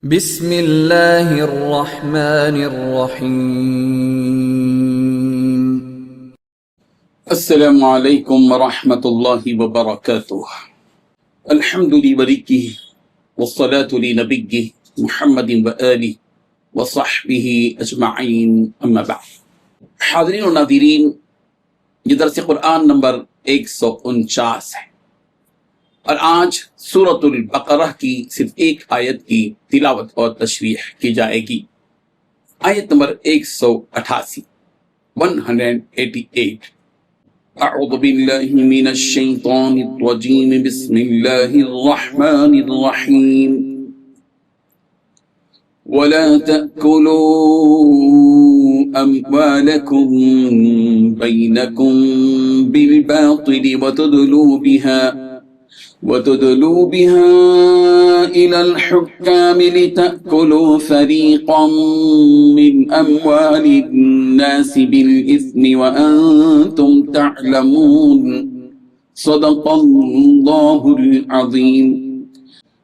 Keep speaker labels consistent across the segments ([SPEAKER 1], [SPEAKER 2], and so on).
[SPEAKER 1] بسم اللہ الرحمن الرحیم۔
[SPEAKER 2] السلام علیکم ورحمۃ اللہ وبرکاتہ۔ الحمد لولیہ والصلاة لنبیہ محمد وآلہ وصحبہ اجمعین، اما بعد۔ حاضرین و ناظرین، یہ درس قرآن نمبر 149 ہے، اور آج سورۃ البقرہ کی صرف ایک آیت کی تلاوت اور تشریح کی جائے گی۔ آیت نمبر 188 اعوذ باللہ من الشیطان الرجیم، بسم اللہ الرحمن الرحیم۔ ولا تأكلوا أموالكم بينكم بالباطل وتدلوا بها إلى الحكام لتأكلوا فريقا من أموال الناس بالإثم وأنتم تعلمون، صدق اللہ العظیم۔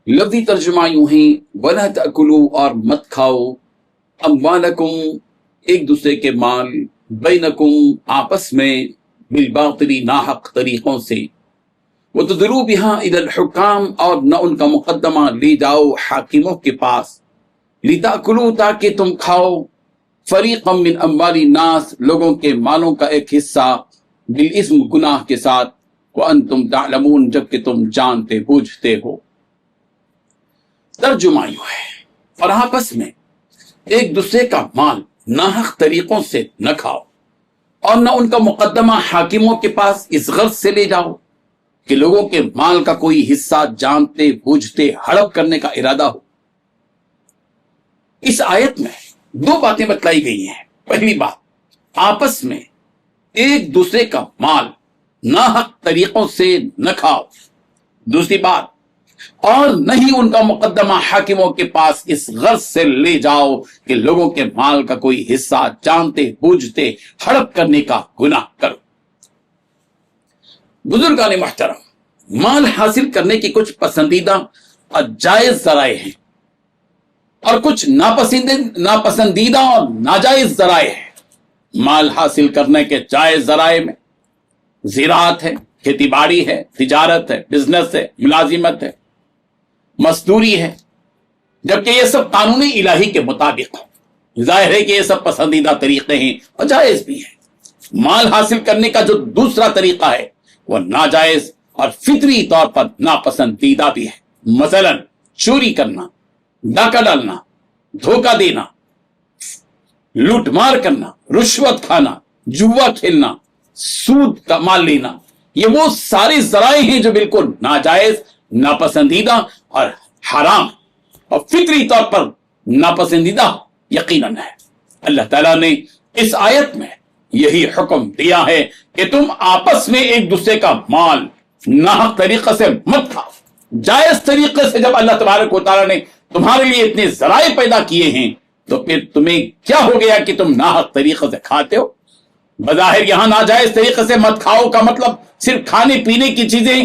[SPEAKER 2] لفظی ترجمہ یوں ہے، وَلَا تَأْكُلُوا، اور مت کھاؤ، اموالکم، ایک دوسرے کے مال، بینکم، آپس میں، بالباطل، ناحق طریقوں سے، وَتُدْلُوا بِهَا إِلَى الْحُكَّامِ، اور نہ ان کا مقدمہ لے جاؤ حاکموں کے پاس، لِتَأْكُلُوا، تاکہ تم کھاؤ، فَرِيقًا مِّنْ أَمْوَالِ النَّاسِ، لوگوں کے مالوں کا ایک حصہ، بالاسم، گناہ کے ساتھ، وَأَنْتُمْ تَعْلَمُونَ، جبکہ تم جانتے بوجھتے ہو۔ ترجمہ یوں ہے، اور آپس میں ایک دوسرے کا مال ناحق طریقوں سے نہ کھاؤ، اور نہ ان کا مقدمہ حاکموں کے پاس اس غرض سے لے جاؤ کہ لوگوں کے مال کا کوئی حصہ جانتے بوجھتے ہڑپ کرنے کا ارادہ ہو۔ اس آیت میں دو باتیں بتلائی گئی ہیں۔ پہلی بات، آپس میں ایک دوسرے کا مال ناحق طریقوں سے نہ کھاؤ۔ دوسری بات، اور نہ ہی ان کا مقدمہ حاکموں کے پاس اس غرض سے لے جاؤ کہ لوگوں کے مال کا کوئی حصہ جانتے بوجھتے ہڑپ کرنے کا گناہ کرو۔ بزرگان محترم، مال حاصل کرنے کی کچھ پسندیدہ اور جائز ذرائع ہیں، اور کچھ ناپسندیدہ اور ناجائز ذرائع ہیں۔ مال حاصل کرنے کے جائز ذرائع میں زراعت ہے، کھیتی باڑی ہے، تجارت ہے، بزنس ہے، ملازمت ہے، مزدوری ہے، جبکہ یہ سب قانون الہی کے مطابق ہے۔ ظاہر ہے کہ یہ سب پسندیدہ طریقے ہیں اور جائز بھی ہیں۔ مال حاصل کرنے کا جو دوسرا طریقہ ہے وہ ناجائز اور فطری طور پر ناپسندیدہ بھی ہے۔ مثلا چوری کرنا، ڈاکہ ڈالنا، دھوکہ دینا، لوٹ مار کرنا، رشوت کھانا، جوا کھیلنا، سود کا مال لینا، یہ وہ سارے ذرائع ہیں جو بالکل ناجائز، ناپسندیدہ اور حرام اور فطری طور پر ناپسندیدہ یقیناً ہے۔ اللہ تعالیٰ نے اس آیت میں یہی حکم دیا ہے کہ تم آپس میں ایک دوسرے کا مال ناحق طریقے سے مت کھاؤ۔ جائز طریقے سے جب اللہ تبارک و تعالیٰ نے تمہارے لیے اتنے ذرائع پیدا کیے ہیں تو پھر تمہیں کیا ہو گیا کہ تم ناحق طریقے سے کھاتے ہو؟ بظاہر یہاں ناجائز طریقے سے مت کھاؤ کا مطلب صرف کھانے پینے کی چیزیں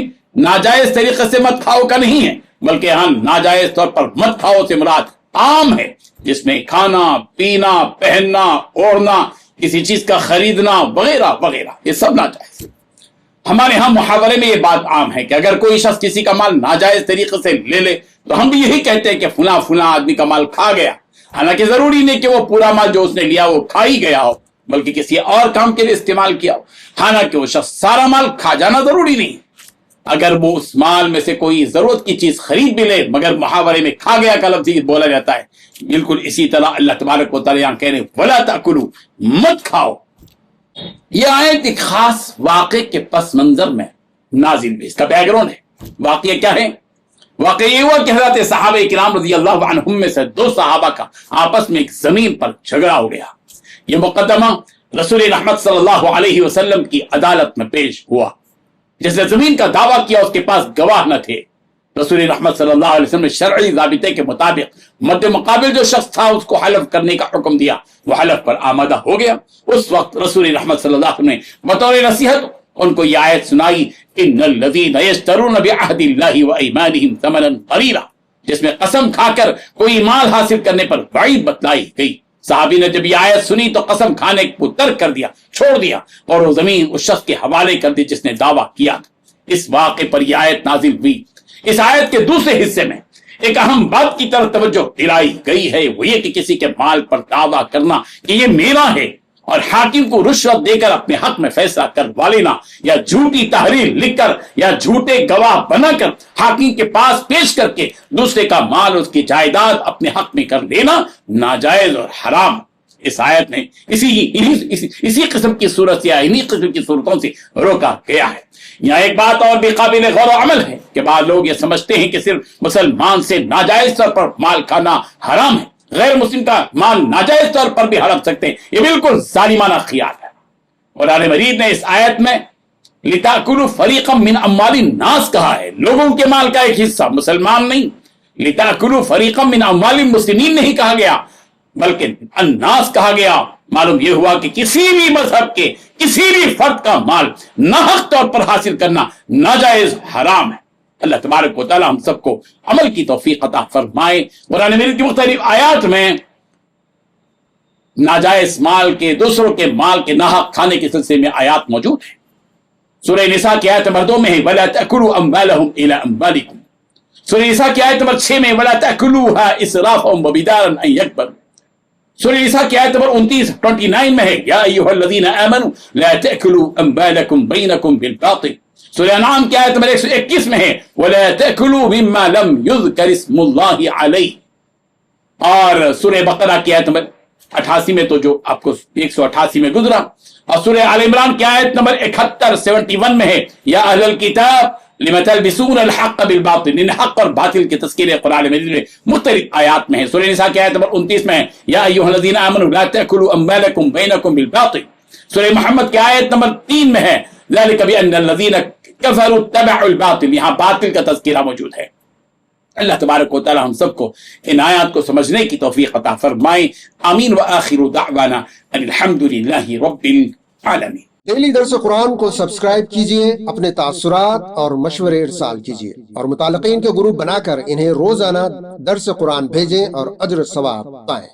[SPEAKER 2] ناجائز طریقے سے مت کھاؤ کا نہیں ہے، بلکہ یہاں ناجائز طور پر مت کھاؤ سے مراد عام ہے، جس میں کھانا، پینا، پہننا، اوڑھنا، کسی چیز کا خریدنا وغیرہ وغیرہ، یہ سب ناجائز۔ ہمارے ہاں محاورے میں یہ بات عام ہے کہ اگر کوئی شخص کسی کا مال ناجائز طریقے سے لے لے تو ہم بھی یہی کہتے ہیں کہ فلاں آدمی کا مال کھا گیا۔ حالانکہ ضروری نہیں کہ وہ پورا مال جو اس نے لیا وہ کھا ہی گیا ہو، بلکہ کسی اور کام کے لیے استعمال کیا ہو۔ حالانکہ وہ شخص سارا مال کھا جانا ضروری نہیں، اگر وہ اس مال میں سے کوئی ضرورت کی چیز خرید بھی لے مگر محاورے میں کھا گیا کا لفظ بولا جاتا ہے۔ بالکل اسی طرح اللہ تبارک و تعالیٰ کہہ رہے ولا تاکلوا، مت کھاؤ۔ یہ آیت ایک خاص واقعے کے پس منظر میں نازل ہوئی، اس کا بیک گراؤنڈ ہے۔ واقعہ کیا ہے؟ واقعہ یہ ہوا کہ حضرت صحابہ کرام رضی اللہ عنہم میں سے دو صحابہ کا آپس میں ایک زمین پر جھگڑا ہو گیا۔ یہ مقدمہ رسول رحمت صلی اللہ علیہ وسلم کی عدالت میں پیش ہوا۔ جس نے زمین کا دعویٰ کیا اس کے پاس گواہ نہ تھے۔ رسول رحمت صلی اللہ علیہ وسلم نے شرعی ضابطے کے مطابق مد مقابل جو شخص تھا اس کو حلف کرنے کا حکم دیا، وہ حلف پر آمادہ ہو گیا۔ اس وقت رسول رحمت صلی اللہ علیہ وسلم نے بطور نصیحت ان کو یہ آیت سنائی، ان الذین یشترون بعہد اللہ وایمانہم ثمنا قلیلا، جس میں قسم کھا کر کوئی مال حاصل کرنے پر وعید بتلائی گئی۔ صحابی نے جب یہ آیت سنی تو قسم کھانے کو ترک کر دیا، چھوڑ دیا، اور وہ زمین اس شخص کے حوالے کر دی جس نے دعویٰ کیا تھا۔ اس واقعے پر یہ آیت نازل ہوئی۔ اس آیت کے دوسرے حصے میں ایک اہم بات کی طرف توجہ دلائی گئی ہے، وہ یہ کہ کسی کے مال پر دعویٰ کرنا کہ یہ میرا ہے اور حاکم کو رشوت دے کر اپنے حق میں فیصلہ کروا لینا، یا جھوٹی تحریر لکھ کر یا جھوٹے گواہ بنا کر حاکم کے پاس پیش کر کے دوسرے کا مال، اس کی جائیداد اپنے حق میں کر لینا ناجائز اور حرام۔ اس آیت میں اسی قسم کی صورت یا انہی قسم کی صورتوں سے روکا گیا ہے۔ یہاں ایک بات اور بھی قابل غور و عمل ہے کہ بعض لوگ یہ سمجھتے ہیں کہ صرف مسلمان سے ناجائز طور پر مال کھانا حرام ہے، غیر مسلم کا مال ناجائز طور پر بھی ہڑپ سکتے ہیں۔ یہ بالکل ظالمانہ خیال ہے۔ قرآن مجید نے اس آیت میں لِتَأْكُلُوا فَرِيقًا مِّنْ أَمْوَالِ النَّاسِ کہا ہے، لوگوں کے مال کا ایک حصہ، مسلمان نہیں۔ لِتَأْكُلُوا فَرِيقًا مِّنْ أَمْوَالِ الْمُسْلِمِينَ نہیں کہا گیا، بلکہ الناس کہا گیا۔ معلوم یہ ہوا کہ کسی بھی مذہب کے کسی بھی فرد کا مال ناحق طور پر حاصل کرنا ناجائز حرام ہے۔ اللہ تبارک و تعالی ہم سب کو عمل کی توفیق عطا فرمائے۔ قرآن مجید کی مختلف آیات میں ناجائز مال کے، دوسروں کے مال کے ناحق کھانے کے سلسلے میں آیات موجود ہیں۔ سورہ نساء کی آیت نمبر 2 میں ہے وَلَا تَأْكُلُوا أَمْوَالَهُمْ إِلَىٰ أَمْوَالِكُمْ۔ سورہ نساء کی آیت نمبر 6 میں وَلَا تَأْكُلُوهَا إِسْرَافًا وَبِدَارًا أَن يَكْبَرُوا۔ سورہ نساء کی آیت نمبر 29 میں ہے یا ایھا الذین آمنوا لا تأکلوا اموالکم بینکم بالباطل۔ سورہ انعام کی آیت نمبر 121 میں ہے ولا تأکلوا مما لم یذکر اسم اللہ علیہ۔ اور سورہ بقرہ کی آیت نمبر 88 میں تو جو آپ کو 188 میں گزرا، اور سورہ آل عمران کی آیت نمبر 71 میں ہے یا اہل الکتاب لم تلبسون الحق بالباطل۔ ان حق اور باطل کے تذکرے قرآن مجید میں مختلف آیات میں ہے۔ سورہ نساء کی آیت نمبر 29 میں ہے یا ایھا الذین آمنوا لا تأکلوا اموالکم بینکم بالباطل۔ سورہ محمد کی آیت نمبر 3 میں ہے ذلک بأن الذین کفروا اتبعوا الباطل۔ یہاں باطل کا تذکرہ موجود ہے۔ اللہ تبارک و تعالی ہم سب کو ان آیات کو سمجھنے کی توفیق عطا فرمائے۔ آمین۔ وآخر دعوانا ان الحمد للہ رب العالمین۔
[SPEAKER 3] ڈیلی درس قرآن کو سبسکرائب کیجئے، اپنے تاثرات اور مشورے ارسال کیجئے، اور متعلقین کے گروپ بنا کر انہیں روزانہ درس قرآن بھیجیں اور اجر ثواب پائیں۔